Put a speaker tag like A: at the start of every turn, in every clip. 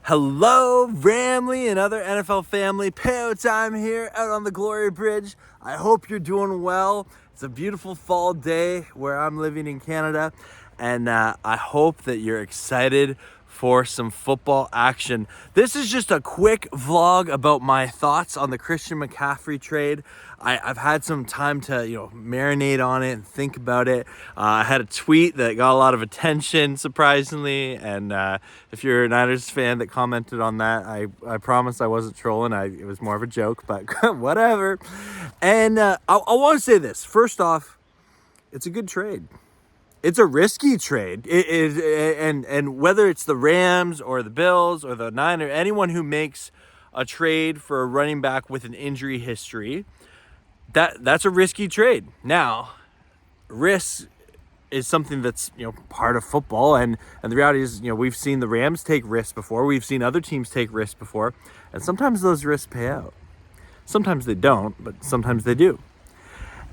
A: Hello, Ramley and other NFL family. Peo time here out on the Glory Bridge. I hope you're doing well. It's a beautiful fall day where I'm living in Canada, and I hope that you're excited for some football action. This is just a quick vlog about my thoughts on the Christian McCaffrey trade. I've had some time to marinate on it and think about it. I had a tweet that got a lot of attention, surprisingly, and if you're a Niners fan that commented on that, I promise I wasn't trolling. It was more of a joke, but whatever. And I want to say this. First off, it's a good trade. It's a risky trade. And whether it's the Rams or the Bills or the Niners, anyone who makes a trade for a running back with an injury history, that's a risky trade. Now, risk is something that's part of football, and the reality is we've seen the Rams take risks before. We've seen other teams take risks before, and sometimes those risks pay out. Sometimes they don't, but sometimes they do.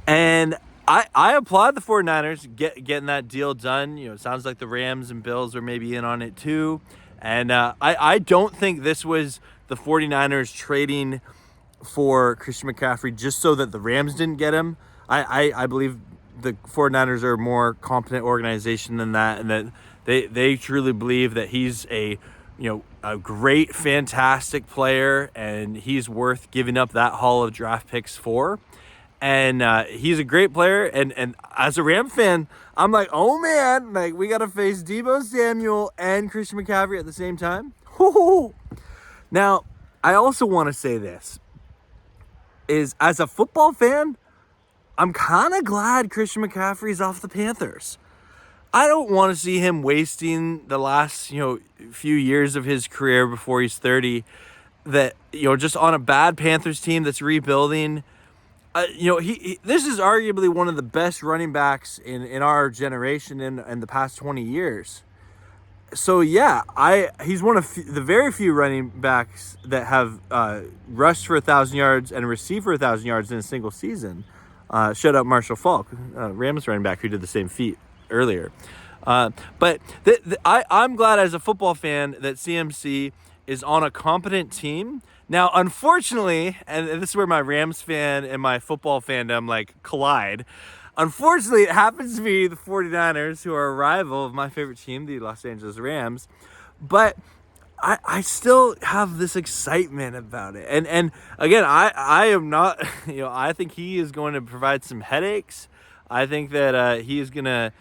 A: And I applaud the 49ers getting that deal done. It sounds like the Rams and Bills are maybe in on it too. And I don't think this was the 49ers trading for Christian McCaffrey just so that the Rams didn't get him. I believe the 49ers are a more competent organization than that, and that they truly believe that he's a great, fantastic player, and he's worth giving up that haul of draft picks for. And he's a great player, and as a Ram fan, I'm like, oh man, like we gotta face Deebo Samuel and Christian McCaffrey at the same time. Now, I also want to say this is, as a football fan, I'm kind of glad Christian McCaffrey's off the Panthers. I don't want to see him wasting the last few years of his career before he's 30, that just on a bad Panthers team that's rebuilding. This is arguably one of the best running backs in our generation in the past 20 years. So yeah, he's one of the very few running backs that have rushed for 1,000 yards and received for 1,000 yards in a single season. Shout out Marshall Faulk, Rams running back, who did the same feat earlier. But I'm glad as a football fan that CMC is on a competent team. Now, unfortunately, and this is where my Rams fan and my football fandom collide. Unfortunately, it happens to be the 49ers, who are a rival of my favorite team, the Los Angeles Rams. But I still have this excitement about it. And again, I am not, I think he is going to provide some headaches. I think that he is going to,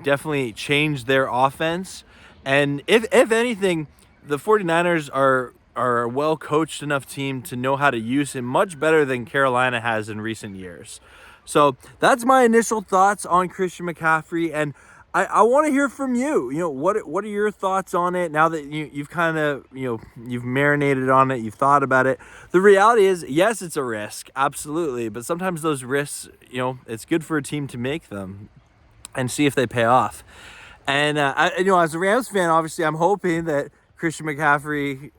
A: definitely change their offense. And if anything, the 49ers are a well-coached enough team to know how to use him much better than Carolina has in recent years. So that's my initial thoughts on Christian McCaffrey, and I want to hear from you. What are your thoughts on it now that you've kind of, you've marinated on it, you've thought about it? The reality is, yes, it's a risk, absolutely, but sometimes those risks, it's good for a team to make them and see if they pay off. And as a Rams fan, obviously, I'm hoping that Christian McCaffrey,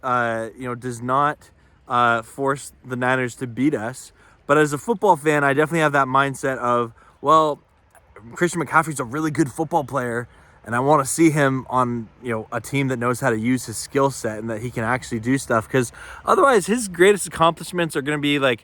A: does not force the Niners to beat us. But as a football fan, I definitely have that mindset of, well, Christian McCaffrey's a really good football player, and I want to see him on, a team that knows how to use his skill set and that he can actually do stuff. Because otherwise, his greatest accomplishments are going to be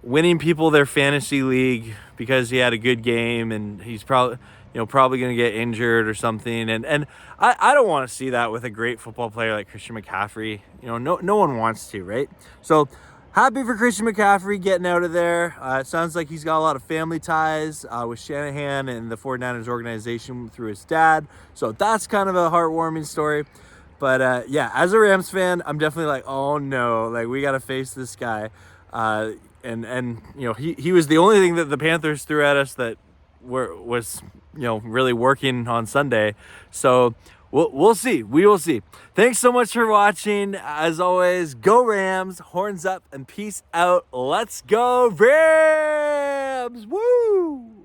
A: winning people their fantasy league because he had a good game, and he's probably going to get injured or something. And I don't want to see that with a great football player like Christian McCaffrey. No one wants to, right? So happy for Christian McCaffrey getting out of there. It sounds like he's got a lot of family ties with Shanahan and the 49ers organization through his dad. So that's kind of a heartwarming story. But yeah, as a Rams fan, I'm definitely oh no, we got to face this guy. And he was the only thing that the Panthers threw at us that was really working on Sunday. So we'll see. We will see. Thanks so much for watching. As always, go Rams, horns up, and peace out. Let's go Rams! Woo!